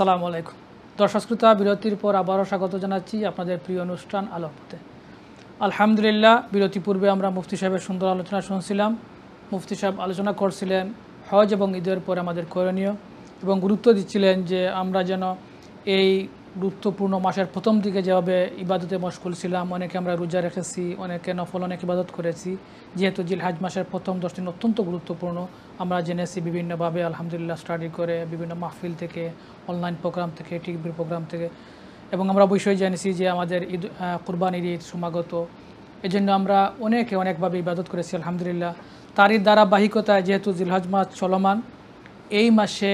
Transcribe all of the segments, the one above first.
আসসালামু আলাইকুম দর্শক শ্রোতা, বিরতির পর আবারও স্বাগত জানাচ্ছি আপনাদের প্রিয় অনুষ্ঠান আলোকপথে। আলহামদুলিল্লাহ, বিরতি পূর্বে আমরা মুফতি সাহেবের সুন্দর আলোচনা শুনছিলাম। মুফতি সাহেব আলোচনা করছিলেন হজ এবং ঈদের পরে আমাদের করণীয় এবং গুরুত্ব দিচ্ছিলেন যে আমরা যেন এই গুরুত্বপূর্ণ মাসের প্রথম দিকে যেভাবে ইবাদতে মশগুল ছিলাম, অনেকে আমরা রোজা রেখেছি, অনেকে নফল অনেক ইবাদত করেছি, যেহেতু জিলহজ মাসের প্রথম 10 দিন অত্যন্ত গুরুত্বপূর্ণ আমরা জেনেছি বিভিন্নভাবে, আলহামদুলিল্লাহ, স্টাডি করে বিভিন্ন মাহফিল থেকে, অনলাইন প্রোগ্রাম থেকে, টিভির প্রোগ্রাম থেকে, এবং আমরা অবশ্যই জেনেছি যে আমাদের কুরবানির ঈদ সমাগত, এজন্য আমরা অনেকভাবে ইবাদত করেছি আলহামদুলিল্লাহ। তারই ধারাবাহিকতায় যেহেতু জিলহজ মাস চলমান, এই মাসে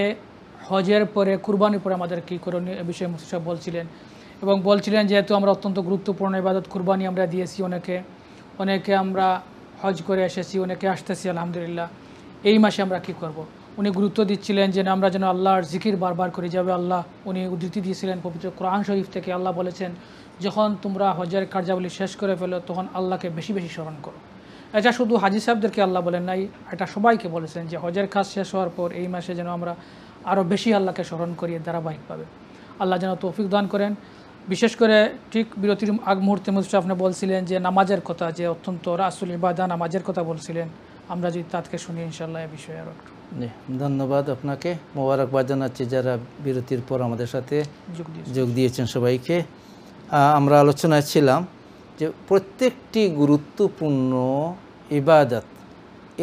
হজের পরে কুরবানির পরে আমাদের কী করণীয় এ বিষয়ে মুফতি সাহেব বলছিলেন এবং বলছিলেন যেহেতু আমরা অত্যন্ত গুরুত্বপূর্ণ ইবাদত কুরবানি আমরা দিয়েছি, অনেকে আমরা হজ করে এসেছি, অনেকে আসতেছি আলহামদুলিল্লাহ। এই মাসে আমরা কি করব। উনি গুরুত্ব দিচ্ছিলেন যে আমরা যেন আল্লাহর জিকির বারবার করে যাবে। উনি উদ্ধৃতি দিয়েছিলেন পবিত্র কোরআন শরীফ থেকে। আল্লাহ বলেছেন, যখন তোমরা হজের কার্যাবলী শেষ করে ফেলো তখন আল্লাহকে বেশি বেশি স্মরণ করো। এটা শুধু হাজি সাহেবদেরকে আল্লাহ বলেন নাই, এটা সবাইকে বলেছেন যে হজের কাজ শেষ হওয়ার পর এই মাসে যেন আমরা আরও বেশি আল্লাহকে স্মরণ করি ধারাবাহিকভাবে। আল্লাহ যেন তৌফিক দান করেন। বিশেষ করে ঠিক বিরতির আগ মুহূর্তে মুফতি আপনি বলছিলেন যে নামাজের কথা, যে অত্যন্ত রাসুল ইবাদা নামাজের কথা বলছিলেন। আমরা যদি তাকে শুনি ইনশাআল্লাহ এ বিষয়ে আরও একটু। ধন্যবাদ আপনাকে, মোবারকবাদ জানাচ্ছি যারা বিরতির পর আমাদের সাথে যোগ দিয়েছেন সবাইকে। আমরা আলোচনায় ছিলাম যে প্রত্যেকটি গুরুত্বপূর্ণ ইবাদত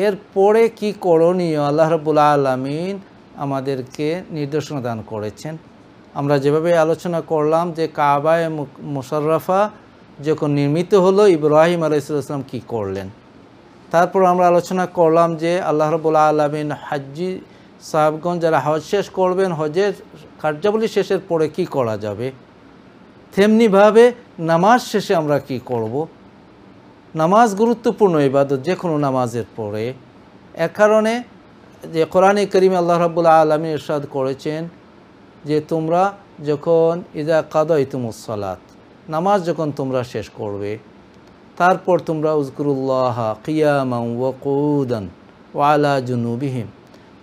এর পরে কি করণীয় আল্লাহ রাব্বুল আলামিন আমাদেরকে নির্দেশনা দান করেছেন। আমরা যেভাবে আলোচনা করলাম যে কাবায়ে মুশাররফা যখন নির্মিত হলো, ইব্রাহিম আলাইহিস সালাম কী করলেন। তারপর আমরা আলোচনা করলাম যে আল্লাহ রাব্বুল আলামিন হাজ্জি সাহাবগণ যারা হজ শেষ করবেন, হজের কার্যাবলী শেষের পরে কি করা যাবে। তেমনিভাবে নামাজ শেষে আমরা কি করব। নামাজ গুরুত্বপূর্ণ ইবাদত যে কোনো নামাজের পরে। এর কারণে যে কোরআনে কারীমে আল্লাহ রাব্বুল আলামিন ইরশাদ করেছেন যে তোমরা যখন ইযা কাদাইতুমুস সালাত, নামাজ যখন তোমরা শেষ করবে, তারপর তোমরা উযকুরুল্লাহ কিয়ামান ওয়া কুউদান ওয়া আলা জুনুবিহিম,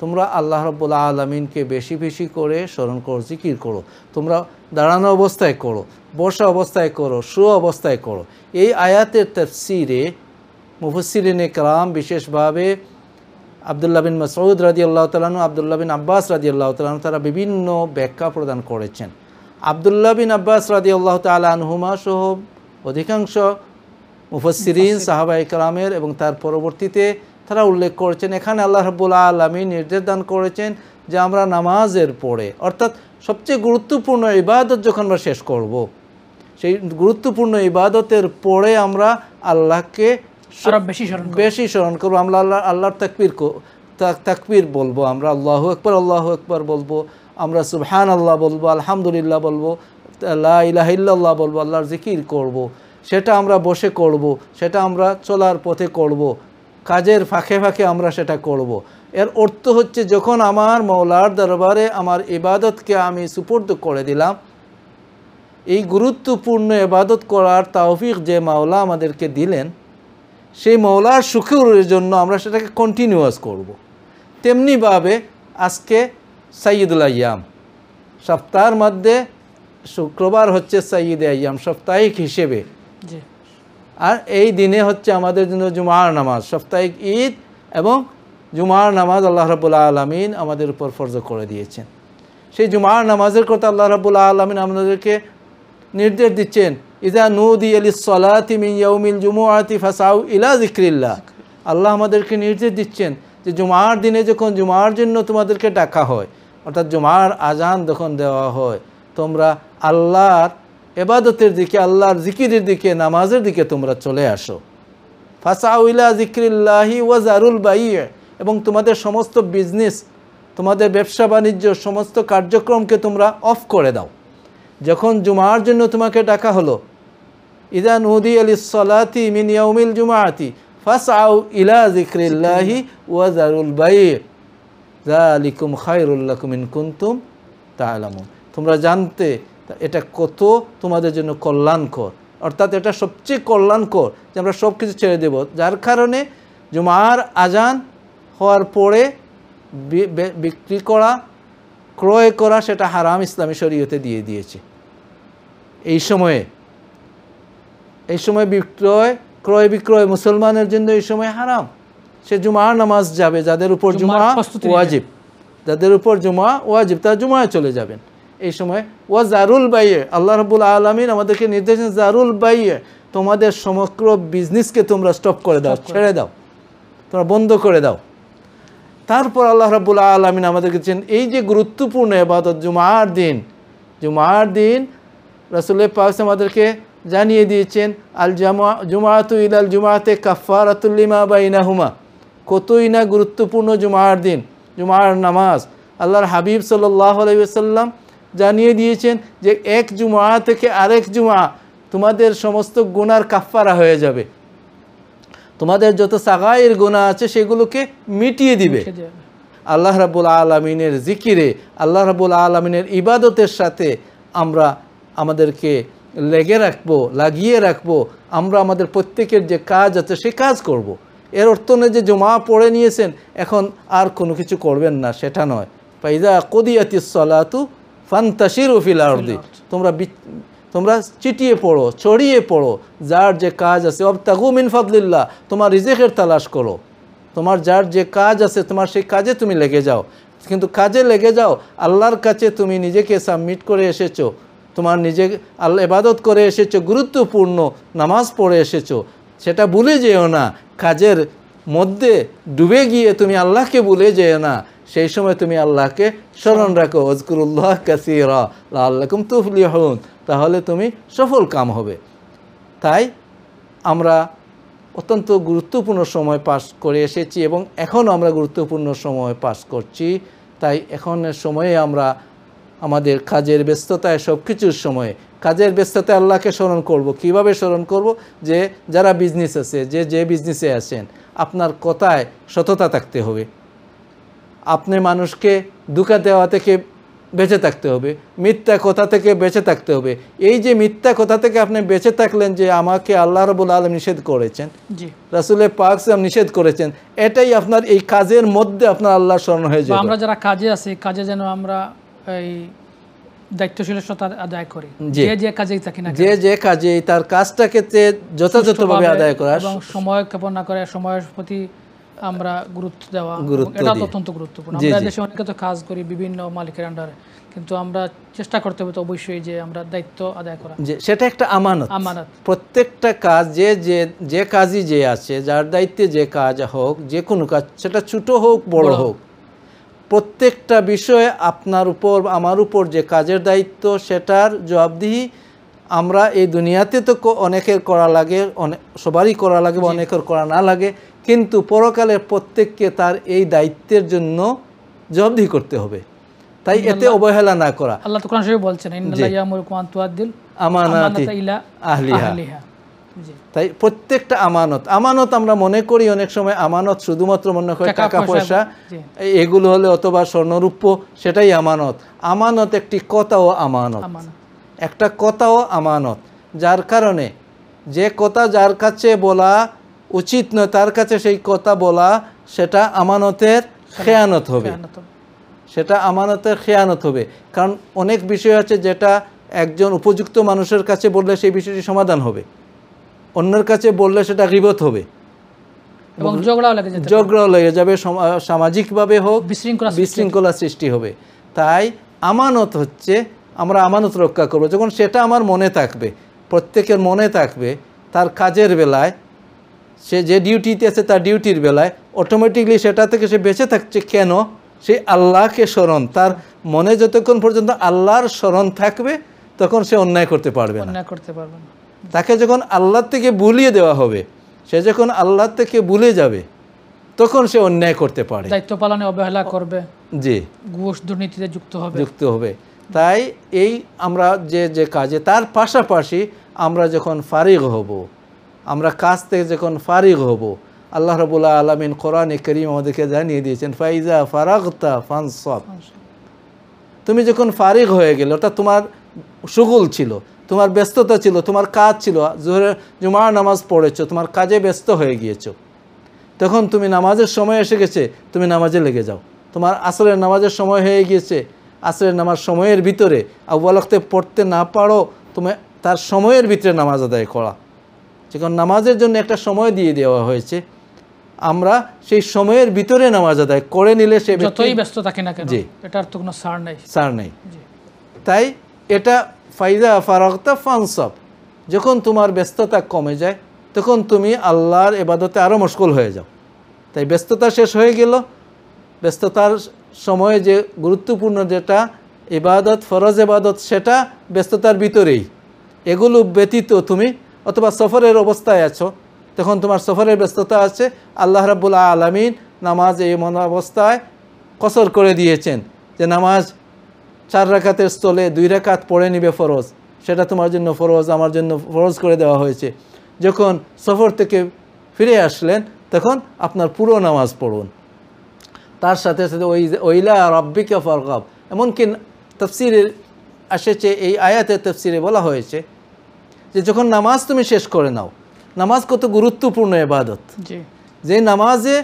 তোমরা আল্লাহ রাব্বুল আলামিনকে বেশি বেশি করে স্মরণ করো, জিকির করো। তোমরা দাঁড়ানো অবস্থায় করো, বসা অবস্থায় করো, শুয়ে অবস্থায় করো। এই আয়াতের তাফসীরে মুফাসসিরিনে কেরাম, বিশেষভাবে আব্দুল্লাহ বিন মাসউদ রাদিয়াল্লাহু তাআলা আনহু, আব্দুল্লাহ বিন আব্বাস রাদিয়াল্লাহু তাআলা আনহু, তারা বিভিন্ন ব্যাখ্যা প্রদান করেছেন। আব্দুল্লাহ বিন আব্বাস রাদিয়াল্লাহু তাআলা আনহুমা সহ অধিকাংশ মুফাসসিরিন সাহাবায়ে কেরামের এবং তার পরবর্তীতে তারা উল্লেখ করেছেন, এখানে আল্লাহ রাব্বুল আলামিন নির্দেশ দান করেছেন যে আমরা নামাজের পরে, অর্থাৎ সবচেয়ে গুরুত্বপূর্ণ ইবাদত যখন আমরা শেষ করব, সেই গুরুত্বপূর্ণ ইবাদতের পরে আমরা আল্লাহকে বেশি স্মরণ করবো। আমরা আল্লাহর তাকবীর বলবো, আমরা আল্লাহু আকবার বলবো, আমরা সুবহানাল্লাহ বলবো, আলহামদুলিল্লাহ বলবো, লা ইলাহা ইল্লাল্লাহ বলবো, আল্লাহর জিকির করব। সেটা আমরা বসে করব, সেটা আমরা চলার পথে করব, কাজের ফাঁকে ফাঁকে আমরা সেটা করব। এর অর্থ হচ্ছে যখন আমার মওলার দরবারে আমার ইবাদতকে আমি সুপুর্দ করে দিলাম, এই গুরুত্বপূর্ণ ইবাদত করার তৌফিক যে মাওলা আমাদেরকে দিলেন, সেই মওলার শুকরের জন্য আমরা সেটাকে কন্টিনিউয়াস করব। তেমনিভাবে আজকে সাইয়্যিদুল আইয়াম, সপ্তাহের মধ্যে শুক্রবার হচ্ছে সাইয়্যিদে আইয়াম সাপ্তাহিক হিসেবে, আর এই দিনে হচ্ছে আমাদের জন্য জুমার নামাজ, সাপ্তাহিক ঈদ এবং জুমার নামাজ আল্লাহ রাব্বুল আলামিন আমাদের উপর ফরজ করে দিয়েছেন। সেই জুমার নামাজের কথা আল্লাহ রাব্বুল আলামিন আমাদেরকে নির্দেশ দিচ্ছেন, ইযা নুদিয়া লিস-সালাতি মিন ইয়াউমিল জুমুআতি ফাসাউ ইলা যিকরিল্লাহ। আল্লাহ আমাদেরকে নির্দেশ দিচ্ছেন যে জুমার দিনে যখন জুমার জন্য তোমাদেরকে ডাকা হয়, অর্থাৎ জুমার আজান যখন দেওয়া হয়, তোমরা আল্লাহর ইবাদতের দিকে, আল্লাহর জিকিরের দিকে, নামাজের দিকে তোমরা চলে আসো। ফাসাউ ইলা যিকরিল্লাহি ওয়া যারুল বাই'আ, এবং তোমাদের সমস্ত বিজনেস, তোমাদের ব্যবসা বাণিজ্য, সমস্ত কার্যক্রমকে তোমরা অফ করে দাও। যখন জুমার জন্য তোমাকে ডাকা হলো, ইযা নুদিয়া লিস-সালাতি মিন ইয়াউমিল জুমআতি ফাসআউ ইলা যিকরিল্লাহি ওয়া যারুল বাই'আ যালিকুম খায়রুল লাকুম ইন কুনতুম তা'লামুন। তোমরা জানতে এটা কত তোমাদের জন্য কল্যাণকর, অর্থাৎ এটা সবচেয়ে কল্যাণকর যে আমরা সব কিছু ছেড়ে দেব। যার কারণে জুমার আজান হওয়ার পরে বিক্রি করা, ক্রয় করা সেটা হারাম ইসলামী শরীয়তে দিয়ে দিয়েছে। এই সময়ে ক্রয় বিক্রয় মুসলমানের জন্য এই সময় হারাম। সে জুমার নামাজ যাবে, যাদের উপর জুমা ওয়াজিব, যাদের উপর জুমা ওয়াজিব তারা জুমায় চলে যাবেন এই সময়। ওয়া জারুল বাইয়ে, আল্লাহ রাব্বুল আলামিন আমাদেরকে নির্দেশ দেন জারুল বাইয়ে, তোমাদের সমগ্র বিজনেসকে তোমরা স্টপ করে দাও, ছেড়ে দাও, তোমরা বন্ধ করে দাও। তারপর আল্লাহ রাব্বুল আলামিন আমাদেরকে এই যে গুরুত্বপূর্ণ ইবাদত জুমার দিন রাসূল পাক আমাদেরকে জানিয়ে দিয়েছেন আল জুমাআতু ইলাল জুমাআতে কাফারাতুল লিমা বাইনাহুমা। কতই না গুরুত্বপূর্ণ জুমার দিন, জুমার নামাজ। আল্লাহর হাবিব সাল্লাল্লাহু আলাইহি ওয়াসাল্লাম জানিয়ে দিয়েছেন যে এক জুমা থেকে আরেক জুমা তোমাদের সমস্ত গুনার কাফারা হয়ে যাবে, তোমাদের যত সাগায়ের গুনাহ আছে সেগুলোকে মিটিয়ে দিবে। আল্লাহ রাব্বুল আলামিনের জিকিরে, আল্লাহ রাব্বুল আলামিনের ইবাদতের সাথে আমরা আমাদেরকে লাগিয়ে রাখবো। আমরা আমাদের প্রত্যেকের যে কাজ আছে সে কাজ করব। এর অর্থ নয় যে জুমা পড়ে নিয়েছেন এখন আর কোনো কিছু করবেন না, সেটা নয়। ফাইজা কুদিয়াতিস সালাতু ফান্তাশিরু ফিল আরদি, তোমরা চিটিয়ে পড়ো, ছড়িয়ে পড়ো, যার যে কাজ আছে। ওয়াবতাগু মিন ফাদলিল্লাহ, তোমার রিজিকের তালাশ করো, তোমার যার যে কাজ আছে তোমার সেই কাজে তুমি লেগে যাও। কিন্তু কাজে লেগে যাও, আল্লাহর কাছে তুমি নিজেকে সাবমিট করে এসেছো, তোমার নিজে আল্লাহ ইবাদত করে এসেছো, গুরুত্বপূর্ণ নামাজ পড়ে এসেছো, সেটা ভুলে যেও না। কাজের মধ্যে ডুবে গিয়ে তুমি আল্লাহকে ভুলে যেও না। সেই সময় তুমি আল্লাহকে স্মরণ রাখো, আযকুরুল্লাহ কাসীরা লাআল্লাকুম তুফলিহুন, তাহলে তুমি সফল কাম হবে। তাই আমরা অত্যন্ত গুরুত্বপূর্ণ সময় পাস করে এসেছি এবং এখনও আমরা গুরুত্বপূর্ণ সময় পাস করছি। তাই এখনের সময়ে আমরা আমাদের কাজের ব্যস্ততায়, সব কিছুর সময়ে কাজের ব্যস্ততায় আল্লাহকে স্মরণ করব। কিভাবে স্মরণ করব? যে যারা বিজনেস আছে, যে বিজনেসে আছেন, আপনার কথায় সততা থাকতে হবে, আপনি মানুষকে ধোঁকা দেওয়া থেকে বেঁচে থাকতে হবে, মিথ্যা কথা থেকে বেঁচে থাকতে হবে। এই যে মিথ্যা কথা থেকে আপনি বেঁচে থাকলেন, যে আমাকে আল্লাহ রাব্বুল আলামিন নিষেধ করেছেন, রাসূল পাক সাল্লাল্লাহু নিষেধ করেছেন, এটাই আপনার এই কাজের মধ্যে আপনার আল্লাহর স্মরণ হয়ে যাবে। আমরা যারা কাজে আছি, কাজে যেন আমরা এই দায়িত্বশীলতা আদায় করি, যে কাজেই থাকি না, যে কাজে তার কাজটাকে যথাযথভাবে আদায় করা এবং সময় ক্ষেপণ না করে সময়ের প্রতি আমরা গুরুত্ব দেওয়া, এটা অত্যন্ত গুরুত্বপূর্ণ। আমরা দেশে অনেকে তো কাজ করি বিভিন্ন মালিকের আন্ডারে, কিন্তু আমরা চেষ্টা করতে হবে তো অবশ্যই যে আমরা দায়িত্ব আদায় করা, যে সেটা একটা আমানত। প্রত্যেকটা কাজ যে কাজই যে আছে, যার দায়িত্বে যে কাজ হোক, যে কোনো কাজ, সেটা ছোট হোক বড় হোক, প্রত্যেকটা বিষয়ে আপনার উপর আমার উপর যে কাজের দায়িত্ব সেটার জবাবদিহি আমরা এই দুনিয়াতে তো অনেকের করা লাগে, সবারই করা লাগে বা অনেকের করা না লাগে, কিন্তু পরকালে প্রত্যেককে তার এই দায়িত্বের জন্য জবাবদিহি করতে হবে। তাই এতে অবহেলা না করা। আল্লাহ তো কোরআন শরীফে বলছেন ইন্নাল্লাহা ইয়ামুরুকুম আন তুআদ্দিল আমানাতি ইলা আহলিহা। তাই প্রত্যেকটা আমানত আমরা মনে করি অনেক সময় আমানত শুধুমাত্র মনে করি টাকা পয়সা, এগুলো হলে অথবা স্বর্ণরূপ্য, সেটাই আমানত। আমানত একটি কথাও আমানত, একটা কথাও আমানত, যার কারণে যে কথা যার কাছে বলা উচিত নয় তার কাছে সেই কথা বলা, সেটা আমানতের খেয়ানত হবে, সেটা আমানতের খেয়ানত হবে। কারণ অনেক বিষয় আছে যেটা একজন উপযুক্ত মানুষের কাছে বললে সেই বিষয়টি সমাধান হবে, অন্যের কাছে বললে সেটা গীবত হবে এবং ঝগড়াও লেগে যাবে, সামাজিকভাবে হোক বিশৃঙ্খলা সৃষ্টি হবে। তাই আমানত হচ্ছে, আমরা আমানত রক্ষা করব যখন সেটা আমার মনে থাকবে, প্রত্যেকের মনে থাকবে, তার কাজের বেলায় সে যে ডিউটিতে আছে তার ডিউটির বেলায় অটোমেটিকলি সেটা থেকে সে বেঁচে থাকছে। কেন? সে আল্লাহকে স্মরণ, তার মনে যতক্ষণ পর্যন্ত আল্লাহর স্মরণ থাকবে তখন সে অন্যায় করতে পারবে না। তাকে যখন আল্লাহ থেকে ভুলিয়ে দেওয়া হবে, সে যখন আল্লাহ থেকে ভুলে যাবে তখন সে অন্যায় করতে পারে, দায়িত্ব পালনে অবহেলা করবে, জি, ঘুষ দুর্নীতিতে যুক্ত হবে। তাই এই আমরা যে কাজে, তার পাশাপাশি আমরা যখন ফারিগ হব, আমরা কাজ থেকে যখন ফারিগ হব, আল্লাহ রাব্বুল আলামিন কোরআনে কারীম আমাদেরকে জানিয়ে দিয়েছেন ফাইজা ফারাগতা ফানসাব। তুমি যখন ফারিগ হয়ে গেলে, অর্থাৎ তোমার শুগুল ছিল, তোমার ব্যস্ততা ছিল, তোমার কাজ ছিল, জুমার নামাজ পড়েছো, তোমার কাজে ব্যস্ত হয়ে গিয়েছো, তখন তুমি নামাজের সময় এসে গেছে, তুমি নামাজে লেগে যাও। তোমার আসরের নামাজের সময় হয়ে গিয়েছে, আসরের নামাজ সময়ের ভিতরে আউয়াল ওয়াক্তে পড়তে না পারো, তুমি তার সময়ের ভিতরে নামাজ আদায় করা। যখন নামাজের জন্য একটা সময় দিয়ে দেওয়া হয়েছে, আমরা সেই সময়ের ভিতরে নামাজ আদায় করে নিলে সে যতই ব্যস্ত থাকে না কেন এটার তো কোনো ছাড় নেই। তাই এটা ফাইদা ফারাগতা ফানসাব, যখন তোমার ব্যস্ততা কমে যায় তখন তুমি আল্লাহর ইবাদতে আরও মশগুল হয়ে যাও। তাই ব্যস্ততা শেষ হয়ে গেল, ব্যস্ততার সময়ে যে গুরুত্বপূর্ণ যেটা ইবাদত, ফরজ ইবাদত, সেটা ব্যস্ততার ভিতরেই। এগুলো ব্যতীত তুমি অথবা সফরের অবস্থায় আছো, তখন তোমার সফরের ব্যস্ততা আছে, আল্লাহ রাব্বুল আলামিন নামাজ এই মন অবস্থায় কসর করে দিয়েছেন যে নামাজ 4 রাকাতের স্থলে 2 রাকাত পড়ে নিবে ফরজ, সেটা তোমার জন্য ফরজ, আমার জন্য ফরজ করে দেওয়া হয়েছে। যখন সফর থেকে ফিরে আসলেন তখন আপনার পুরো নামাজ পড়ুন। তার সাথে সাথে ওইলা রাব্বিকা ফারগাব, এমনকি তাফসিরে এসেছে, এই আয়াতের তাফসিরে বলা হয়েছে যে যখন নামাজ তুমি শেষ করে নাও, নামাজ কত গুরুত্বপূর্ণ ইবাদত, যে নামাজে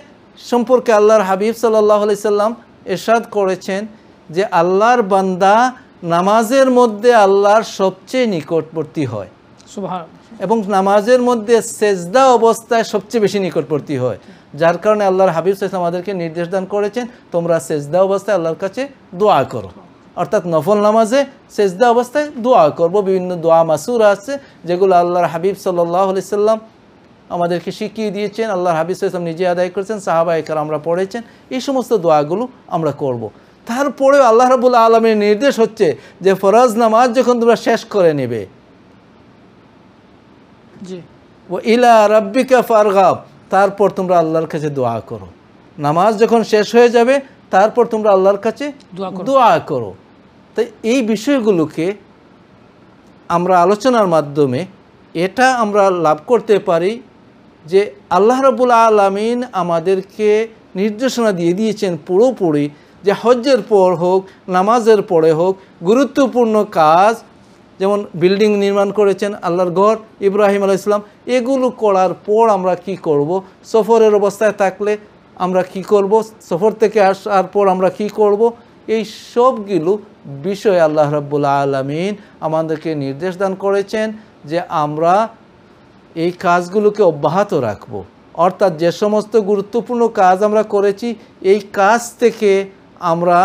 সম্পর্কে আল্লাহর হাবিব সাল্লাল্লাহু আলাইহি সাল্লাম ইরশাদ করেছেন যে আল্লাহর বান্দা নামাজের মধ্যে আল্লাহর সবচেয়ে নিকটবর্তী হয়, সুবহানাল্লাহ, এবং নামাজের মধ্যে সেজদা অবস্থায় সবচেয়ে বেশি নিকটবর্তী হয়। যার কারণে আল্লাহর হাবিব সাল্লাল্লাহু আলাইহি ওয়াসাল্লাম আমাদেরকে নির্দেশ দান করেছেন তোমরা সেজদা অবস্থায় আল্লাহর কাছে দোয়া করো, অর্থাৎ নফল নামাজে সেজদা অবস্থায় দোয়া করব। বিভিন্ন দোয়া মাসুরা আছে যেগুলো আল্লাহর হাবিব সাল্লাল্লাহু আলাইহি সাল্লাম আমাদেরকে শিখিয়ে দিয়েছেন, আল্লাহর হাবিব সাল্লাল্লাহু আলাইহি ওয়াসাল্লাম নিজে আদায় করেছেন, সাহাবায়ে কেরামরা পড়েছেন। এই সমস্ত দোয়াগুলো আমরা করব। তারপরেও আল্লাহ রাব্বুল আলামিনের নির্দেশ হচ্ছে যে ফরজ নামাজ যখন তোমরা শেষ করে নেবে, ওয়া ইলা রাব্বিকা ফারগাব, তারপর তোমরা আল্লাহর কাছে দোয়া করো। নামাজ যখন শেষ হয়ে যাবে তারপর তোমরা আল্লাহর কাছে দোয়া করো। তাই এই বিষয়গুলোকে আমরা আলোচনার মাধ্যমে এটা আমরা লাভ করতে পারি যে আল্লাহ রাব্বুল আলামিন আমাদেরকে নির্দেশনা দিয়ে দিয়েছেন পুরোপুরি যে হজ্জের পর হোক, নামাজের পরে হোক, গুরুত্বপূর্ণ কাজ যেমন বিল্ডিং নির্মাণ করেছেন, আল্লাহর ঘর, ইব্রাহিম আলাইহিস সালাম, এগুলো করার পর আমরা কি করব, সফরের অবস্থায় থাকলে আমরা কি করব, সফর থেকে আসার পর আমরা কি করব, এই সবগুলো বিষয়ে আল্লাহ রাব্বুল আলামিন আমাদেরকে নির্দেশ দান করেছেন যে আমরা এই কাজগুলোকে অব্যাহত রাখব। অর্থাৎ যে সমস্ত গুরুত্বপূর্ণ কাজ আমরা করেছি এই কাজ থেকে আমরা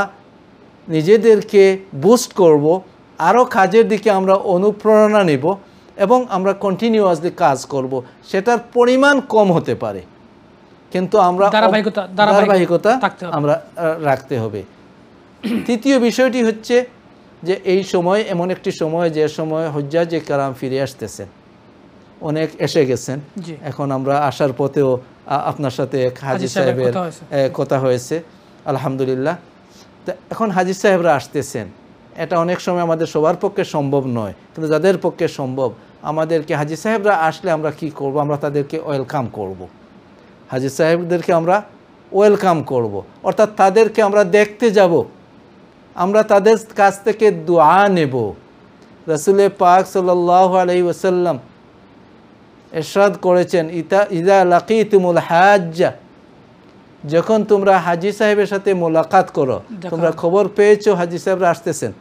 নিজেদেরকে বুস্ট করব, আরও কাজের দিকে আমরা অনুপ্রেরণা নেব এবং আমরা কন্টিনিউয়াসলি কাজ করব। সেটার পরিমাণ কম হতে পারে কিন্তু আমরা ধারাবাহিকতা আমরা রাখতে হবে। তৃতীয় বিষয়টি হচ্ছে যে এই সময় এমন একটি সময় যে সময় হুজ্জাজে কেরাম ফিরে আসতেছেন, অনেক এসে গেছেন। এখন আমরা আসার পথেও আপনার সাথে এক হাজী সাহেবের কথা হয়েছে, আলহামদুলিল্লাহ। তো এখন হাজী সাহেবরা আসতেছেন, এটা অনেক সময় আমাদের সবার পক্ষে সম্ভব নয়, কিন্তু যাদের পক্ষে সম্ভব আমাদেরকে হাজী সাহেবরা আসলে আমরা কি করব, আমরা তাদেরকে ওয়েলকাম করব। হাজী সাহেবদেরকে আমরা ওয়েলকাম করব, অর্থাৎ তাদেরকে আমরা দেখতে যাব, আমরা তাদের কাছ থেকে দোয়া নেব। রাসূল পাক সাল্লাল্লাহু আলাইহি ওয়াসাল্লাম ইরশাদ করেছেন ইযা লাকিতুমুল হাজ্জা, যখন তোমরা হাজী সাহেবের সাথে মোলাকাত করো, তোমরা খবর পেয়েছো হাজী সাহেবরা আসতেছেন,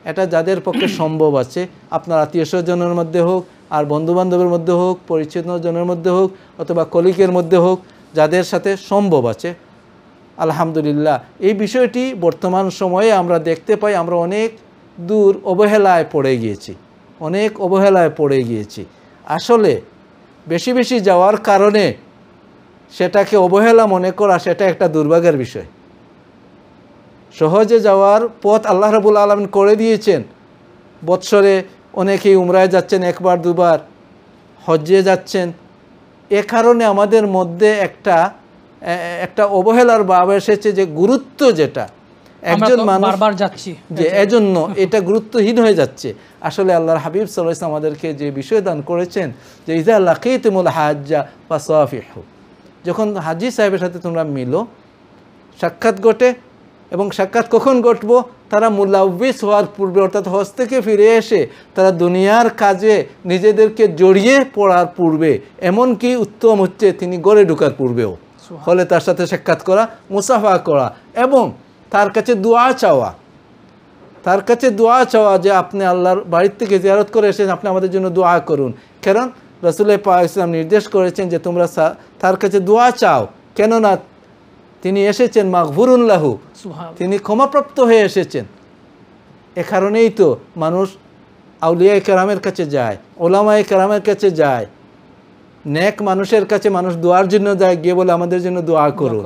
এটা যাদের পক্ষে সম্ভব আছে, আপনার আত্মীয় স্বজনের মধ্যে হোক, আর বন্ধুবান্ধবের মধ্যে হোক, পরিচিত জনের মধ্যে হোক, অথবা কলিগের মধ্যে হোক, যাদের সাথে সম্ভব আছে, আলহামদুলিল্লাহ। এই বিষয়টি বর্তমান সময়ে আমরা দেখতে পাই, আমরা অনেক দূর অবহেলায় পড়ে গিয়েছি, আসলে বেশি বেশি যাওয়ার কারণে সেটাকে অবহেলা মনে করা, সেটা একটা দুর্ভাগ্যের বিষয়। সহজে যাওয়ার পথ আল্লাহ রাব্বুল আলামিন করে দিয়েছেন। বৎসরে অনেকেই উমরায় যাচ্ছেন, একবার দুবার হজ্জে যাচ্ছেন। এ কারণে আমাদের মধ্যে একটা অবহেলার ভাব এসেছে যে গুরুত্ব যেটা একজন মানুষ বারবার যাচ্ছি যে এজন্য এটা গুরুত্বহীন হয়ে যাচ্ছে। আসলে আল্লাহর হাবিব সাল্লাল্লাহু আলাইহি ওয়াসাল্লাম আমাদেরকে যে বিষয় দান করেছেন যে ইযা লাকিতুমুল হাজ্জা ফাসাফিহু, যখন হাজী সাহেবের সাথে তোমরা মিলো, সাক্ষাৎ ঘটে, এবং সাক্ষাৎ কখন ঘটবো, তারা মুলাউবিস হওয়ার পূর্বে, অর্থাৎ হজ থেকে ফিরে এসে তারা দুনিয়ার কাজে নিজেদেরকে জড়িয়ে পড়ার পূর্বে, এমনকি উত্তম হচ্ছে তিনি ঘরে ঢোকার পূর্বেও হলে তার সাথে সাক্ষাৎ করা, মুসাফা করা এবং তার কাছে দোয়া চাওয়া। তার কাছে দোয়া চাওয়া যে আপনি আল্লাহর বাড়ির থেকে জিয়ারত করে এসেছেন, আপনি আমাদের জন্য দোয়া করুন। কারণ রাসূল পাক ইসলাম নির্দেশ করেছেন যে তোমরা তার কাছে দোয়া চাও, কেননা তিনি এসেছেন মাগফুরুন লাহু, তিনি ক্ষমাপ্রাপ্ত হয়ে এসেছেন। এ কারণেই তো মানুষ আউলিয়ায়ে কেরামের কাছে যায়, ওলামায়ে কেরামের কাছে যায়, নেক মানুষের কাছে মানুষ দোয়ার জন্য যায়, গিয়ে বলে আমাদের জন্য দোয়া করুন।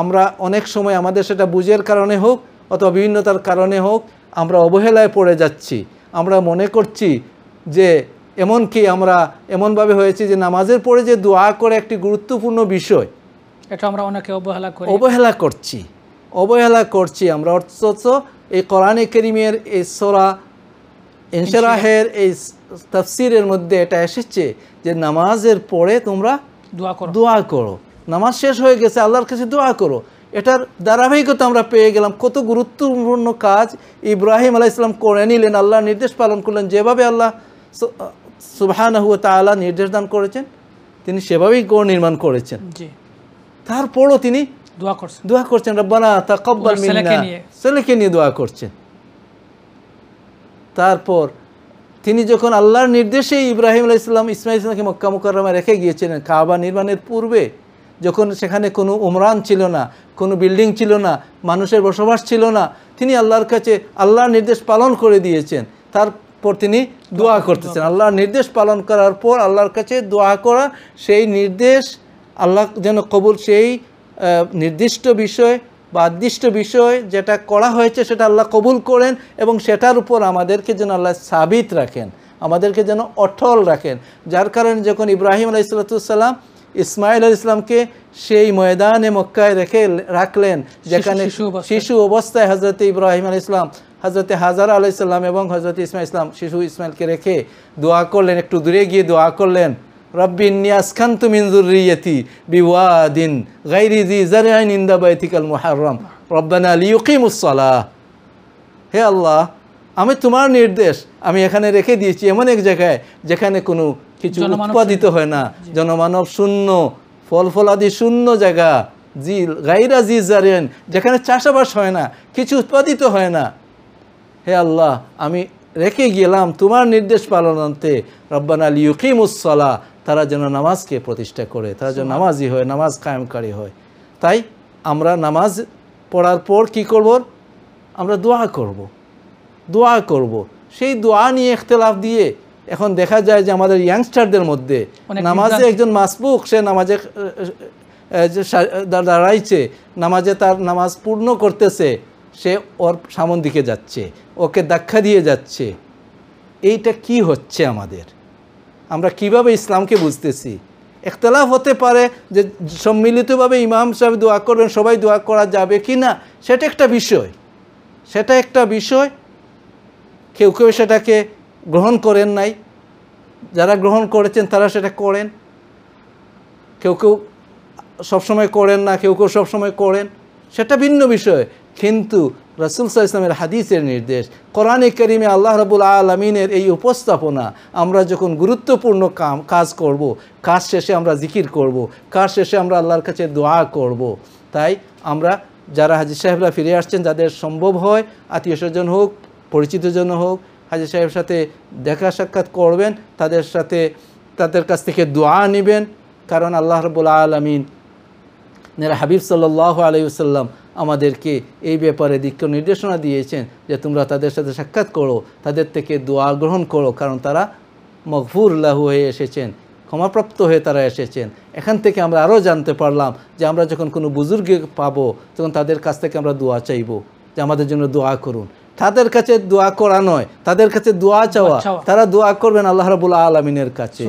আমরা অনেক সময় আমাদের সেটা বুঝের কারণে হোক অথবা বিভিন্নতার কারণে হোক আমরা অবহেলায় পড়ে যাচ্ছি। আমরা মনে করছি যে এমনকি আমরা এমনভাবে হয়েছি যে নামাজের পরে যে দোয়া করে একটি গুরুত্বপূর্ণ বিষয়, এটা আমরা অনেকে অবহেলা করছি আমরা। অথচ এই কোরআনে কারীমের এই সূরা ইনশিরাহের এই তাফসীরের মধ্যে এটা এসেছে যে নামাজের পরে তোমরা দোয়া করো। নামাজ শেষ হয়ে গেছে, আল্লাহর কাছে দোয়া করো। এটার ধারাবাহিকতা আমরা পেয়ে গেলাম। কত গুরুত্বপূর্ণ কাজ ইব্রাহিম আলাইহিস সালাম করে নিলেন, আল্লাহর নির্দেশ পালন করলেন। যেভাবে আল্লাহ সুবহানাহু ওয়া তাআলা নির্দেশ দান করেছেন তিনি সেভাবেই ঘর নির্মাণ করেছেন। তারপরও তিনি দোয়া করছেন রব্বানা তাকাব্বাল মিন্না, ছেলেকে নিয়ে দোয়া করছেন। তারপর তিনি যখন আল্লাহর নির্দেশে ইব্রাহিম আলাইহিস সালাম ইসমাঈল ইসলামকে মক্কা মুকাররমায় রেখে গিয়েছিলেন, কাবা নির্মাণের পূর্বে, যখন সেখানে কোনো উমরান ছিল না, কোনো বিল্ডিং ছিল না, মানুষের বসবাস ছিল না, তিনি আল্লাহর কাছে আল্লাহর নির্দেশ পালন করে দিয়েছেন। তারপর তিনি দোয়া করতেছেন। আল্লাহর নির্দেশ পালন করার পর আল্লাহর কাছে দোয়া করা, সেই নির্দেশ আল্লাহ যেন কবুল, সেই নির্দিষ্ট বিষয় বা আদিষ্ট বিষয় যেটা করা হয়েছে সেটা আল্লাহ কবুল করেন এবং সেটার উপর আমাদেরকে যেন আল্লাহ সাবিত রাখেন, আমাদেরকে যেন অটল রাখেন। যার কারণে যখন ইব্রাহিম আলাইহিস সালাম ইসমাঈল আলাইহিস সালামকে সেই ময়দানে মক্কায় রাখলেন, যেখানে শিশু অবস্থায় হযরত ইব্রাহিম আলাইহিস সালাম, হযরত হাজার আলাইহিস সালাম এবং হযরত ইসমাঈল সালাম শিশু ইসমাঈলকে রেখে দোয়া করলেন, একটু দূরে গিয়ে দোয়া করলেন, রব্বি ইন্নী আসকানতু মিন যুররিয়্যাতি বিওয়াদিন গায়রি যি যারইন ইনদা বাইতিকাল মুহাররম রব্বানা লিয়ুকিমুস সালাহ। হে আল্লাহ, আমি তোমার নির্দেশ আমি এখানে রেখে দিয়েছি এমন এক জায়গায় যেখানে কোনো কিছু উৎপাদিত হয় না, জনমানব শূন্য, ফল ফলাদি শূন্য জায়গা, জি গায়রা জি যারইন, যেখানে চাষাবাস হয় না, কিছু উৎপাদিত হয় না। হে আল্লাহ, আমি রেখে গেলাম তোমার নির্দেশ পালনান্তে, রব্বানা লিয়ুকিমুস সালাহ, তারা যেন নামাজকে প্রতিষ্ঠা করে, তারা যেন নামাজি হয়, নামাজ কায়েমকারী হয়। তাই আমরা নামাজ পড়ার পর কি করব? আমরা দোয়া করব। সেই দোয়া নিয়ে ইখতিলাফ দিয়ে এখন দেখা যায় যে আমাদের ইয়াংস্টারদের মধ্যে নামাজে একজন মাসবুক, সে নামাজে দাঁড়াইছে, নামাজে তার নামাজ পূর্ণ করতেছে, সে ওর সামন দিকে যাচ্ছে, ওকে ধাক্কা দিয়ে যাচ্ছে। এইটা কি হচ্ছে আমাদের? আমরা কিভাবে ইসলামকে বুঝতেছি? ইখতিলাফ হতে পারে যে সম্মিলিতভাবে ইমাম সাহেব দোয়া করবেন, সবাই দোয়া করা যাবে কি না, সেটা একটা বিষয়। কেউ কেউ সেটাকে গ্রহণ করেন নাই, যারা গ্রহণ করেছেন তারা সেটা করেন, কেউ কেউ সবসময় করেন না, কেউ কেউ সবসময় করেন, সেটা ভিন্ন বিষয়। কিন্তু রাসূল সাল্লাল্লাহু আলাইহি ওয়াসাল্লামের হাদিসের নির্দেশ, কোরআনে কারীমে আল্লাহ রাব্বুল আলামিনের এই উপস্থাপনা, আমরা যখন গুরুত্বপূর্ণ কাজ করব, কাজ শেষে আমরা জিকির করব, কাজ শেষে আমরা আল্লাহর কাছে দোয়া করব। তাই আমরা যারা হাজী সাহেবরা ফিরে আসছেন, যাদের সম্ভব হয়, আত্মীয় স্বজন হোক, পরিচিতজন হোক, হাজী সাহেবের সাথে দেখা সাক্ষাৎ করবেন, তাদের কাছ থেকে দোয়া নেবেন। কারণ আল্লাহ রাব্বুল আলামিন হাবিব সাল্লাল্লাহু আলাইহি ওয়াসাল্লাম আমাদেরকে এই ব্যাপারে দিক নির্দেশনা দিয়েছেন যে তোমরা তাদের সাথে সাক্ষাৎ করো, তাদের থেকে দোয়া গ্রহণ করো, কারণ তারা মগফুর লাহু হয়ে এসেছেন, ক্ষমাপ্রাপ্ত হয়ে তারা এসেছেন। এখান থেকে আমরা আরও জানতে পারলাম যে আমরা যখন কোনো বুজুর্গ পাবো তখন তাদের কাছ থেকে আমরা দোয়া চাইব যে আমাদের জন্য দোয়া করুন। তাদের কাছে দোয়া করা নয়, তাদের কাছে দোয়া চাওয়া, তারা দোয়া করবেন আল্লাহ রাব্বুল আলামিনের কাছে,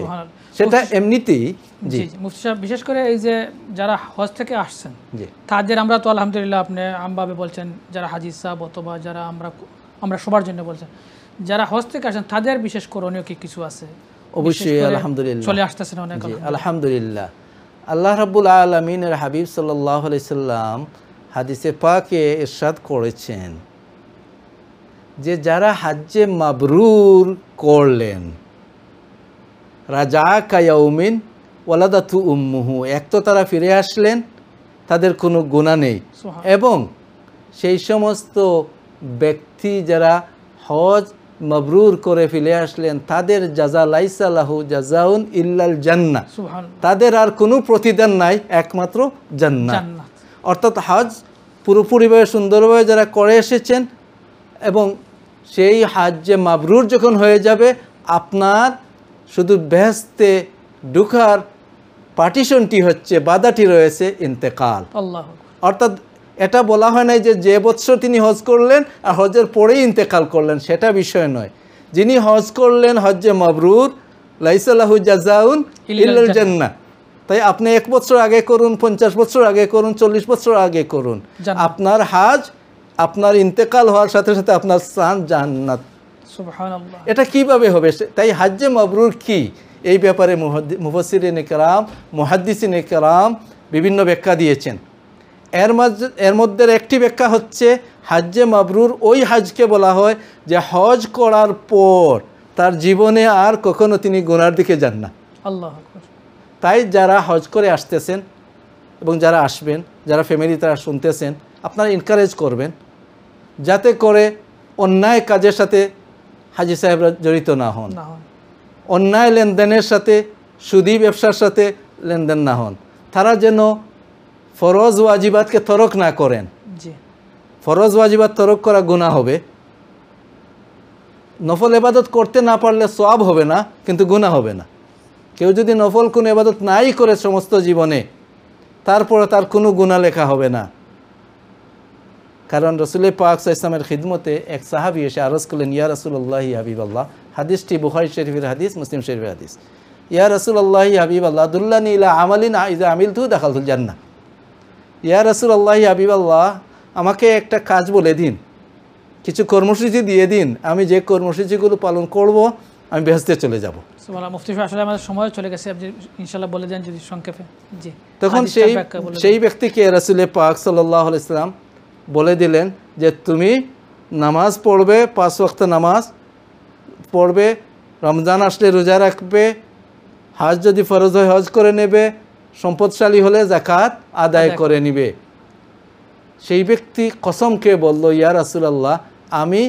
সেটা এমনিতেই। জি মুফতি সাহেব, বিশেষ করে এই যে যারা হজ থেকে আসছেন তাদের আমরা তো আলহামদুলিল্লাহ আপনি আমভাবে বলছেন, যারা হাজি সাহেব অথবা যারা আমরা সবার জন্য বলছেন, যারা হজ থেকে আসেন তাদের বিশেষ করণীয় কি কিছু আছে? অবশ্যই আলহামদুলিল্লাহ চলে আসতেছেন অনেক, আলহামদুলিল্লাহ। আল্লাহ রাব্বুল আলামিনের হাবিব সাল্লাল্লাহু আলাইহি সাল্লাম হাদিসে পাকে ইরশাদ করেছেন যে যারা হজ্জে মাবরুর করলেন, রাজা কায়াউমিন ওয়ালাদাতু উম্মুহু, এক তো তারা ফিরে আসলেন, তাদের কোনো গুনাহ নেই, এবং সেই সমস্ত ব্যক্তি যারা হজ মাবরুর করে ফিরে আসলেন তাদের জাযা লাইসা লাহু জাযাউন ইল্লাল জান্নাহ, সুবহানাল্লাহ, তাদের আর কোনো প্রতিদান নাই একমাত্র জান্নাত। জান্নাত। অর্থাৎ হজ পুরোপুরিভাবে সুন্দরভাবে যারা করে এসেছেন এবং সেই হাজ্জে মাবরুর যখন হয়ে যাবে, আপনার শুধু বেহেশতে ঢুকার পার্টিশনটি হচ্ছে, বাধাটি রয়েছে ইন্তেকাল। আল্লাহু অর্থাৎ এটা বলা হয় নাই যে যে বৎসর তিনি হজ করলেন আর হজের পরেই ইন্তেকাল করলেন, সেটা বিষয় নয়। যিনি হজ করলেন হজ্জে মাবরুর, লাইসা লাহু জাযাউন ইল্লাল জান্নাহ, তাই আপনি 1 বছর আগে করুন, 50 বছর আগে করুন, 40 বছর আগে করুন, আপনার হাজ আপনার ইন্তেকাল হওয়ার সাথে সাথে আপনার স্থান জান্নাত। সুবহানাল্লাহ। এটা কিভাবে হবে? তাই হাজ্জে মাবরুর কি, এই ব্যাপারে মুফাসসিরিনে কেরাম, মুহাদ্দিসিনে কেরাম বিভিন্ন ব্যাখ্যা দিয়েছেন। এর মধ্যে একটি ব্যাখ্যা হচ্ছে হাজ্জে মাবরুর ওই হাজকে বলা হয় যে হজ করার পর তার জীবনে আর কখনো তিনি গুনার দিকে যান না। আল্লাহু আকবার। তাই যারা হজ করে আসতেছেন এবং যারা আসবেন, যারা ফ্যামিলি তারা শুনতেছেন, আপনারা এনকারেজ করবেন যাতে করে অন্যায় কাজের সাথে হাজি সাহেবরা জড়িত না হন, অন্যায় লেনদেনের সাথে, সুদী ব্যবসার সাথে লেনদেন না হন। তারা যেন ফরজ ওয়াজিবাতকে তরক না করেন। ফরজ ওয়াজিবাত তরক করা গুনাহ হবে, নফল ইবাদত করতে না পারলে সওয়াব হবে না, কিন্তু গুনাহ হবে না। কেউ যদি নফল কোনো ইবাদত নাই করে সমস্ত জীবনে, তারপরে তার কোনো গুনাহ লেখা হবে না। কারণ রাসূল পাক সাল্লাল্লাহু আলাইহি ওয়াসাল্লামের খিদমতে এক সাহাবী এসে আরজ করলেন, ইয়া রাসূলুল্লাহ হাবিবাল্লাহ, হাদিসটি বুখারী শরীফের হাদিস, মুসলিম শরীফের হাদিস। ইয়া রাসূলুল্লাহ হাবিবাল্লাহ, দুল্লানি ইলা আমালিন ইযা আমিলতু দাখালতুল জান্নাহ। ইয়া রাসূলুল্লাহ হাবিবাল্লাহ, আমাকে একটা কাজ বলে দিন, কিছু কর্মসূচি দিয়ে দিন, আমি যে কর্মসূচিগুলো পালন করব আমি বেহেশতে চলে যাব। সুবহানাল্লাহ। মুফতি সাহেব, আসলে আমাদের সময় চলে গেছে, আপনি ইনশাআল্লাহ বলে দেন যদি সংক্ষেপে। জি। তখন সেই ব্যক্তিকে রাসূল পাক সাল্লাল্লাহু আলাইহি ওয়াসাল্লাম বলে দিলেন যে তুমি নামাজ পড়বে, 5 ওয়াক্ত নামাজ পড়বে, রমজান আসলে রোজা রাখবে, হজ যদি ফরজ হয় হজ করে নেবে, সম্পদশালী হলে যাকাত আদায় করে নিবে। সেই ব্যক্তি কসম খেয়ে বলল, ইয়া রাসূলুল্লাহ, আমি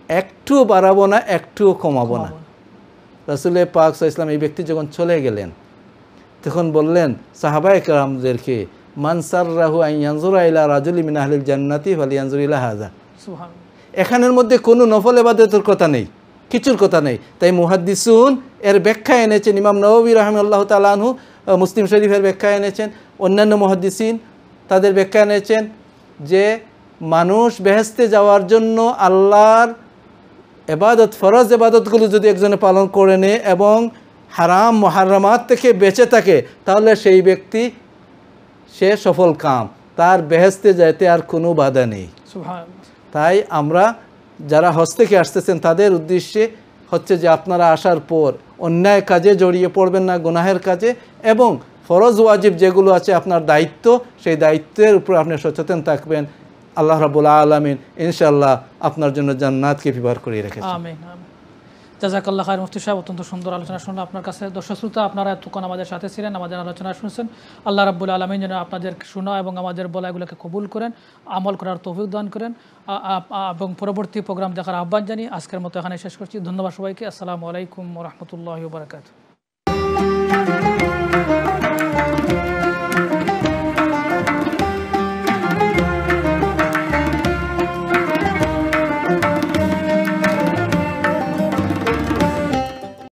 একটু বাড়াবো না, একটুও কমাবো না। রাসূল পাক সাল্লাল্লাহু আলাইহি ওয়াসাল্লাম এই ব্যক্তি যখন চলে গেলেন, তখন বললেন সাহাবায়ে কেরামদেরকে, মান সাররাহু আন ইয়ানজুরা ইলা রাজুলিন মিন আহলিল জান্নাতি ফালিয়ানজুর ইলা হাযা। সুবহানাল্লাহ। এখানের মধ্যে কোনো নফল ইবাদতের কথা নেই, কিছুর কথা নেই। তাই মুহাদ্দিসুন এর ব্যাখ্যা এনেছেন, ইমাম নববী রাহিমাহুল্লাহু তাআলা আনহু মুসলিম শরীফের ব্যাখ্যা এনেছেন, অন্যান্য মুহাদ্দিসিন তাদের ব্যাখ্যা এনেছেন যে মানুষ বেহেশতে যাওয়ার জন্য আল্লাহর ইবাদত, ফরজ ইবাদতগুলো যদি একজনে পালন করে নেয় এবং হারাম মুহাররামাত থেকে বেঁচে থাকে, তাহলে সেই ব্যক্তি সে সফল কাম, তার বেহেশতে যাইতে আর কোনো বাধা নেই। তাই আমরা যারা হজ থেকে আসতেছেন তাদের উদ্দেশ্যে হচ্ছে যে আপনারা আসার পর অন্যায় কাজে জড়িয়ে পড়বেন না, গুনাহের কাজে, এবং ফরজ ওয়াজিব যেগুলো আছে আপনার দায়িত্ব, সেই দায়িত্বের উপর আপনি সচেতন থাকবেন। আল্লাহ রাব্বুল আলামিন ইনশাআল্লাহ আপনার জন্য জান্নাতকে ফিভার করে রেখেছেন। আমিন আমিন। জাযাকাল্লাহ খায়র। মুফতি সাহেব, অত্যন্ত সুন্দর আলোচনা শুনলাম আপনার কাছে। দর্শক শ্রোতা, আপনারা এতক্ষণ আমাদের সাথে ছিলেন, আমাদের আলোচনা শুনছেন। আল্লাহ রাব্বুল আলামিন যেন আপনাদের শোনা এবং আমাদের বলা এগুলোকে কবুল করেন, আমল করার তৌফিক দান করেন, এবং পরবর্তী প্রোগ্রাম দেখার আহ্বান জানিয়ে আজকের মতো এখানে শেষ করছি। ধন্যবাদ সবাইকে। আসসালামু আলাইকুম ওয়া রাহমাতুল্লাহি ওয়া বারাকাতুহু।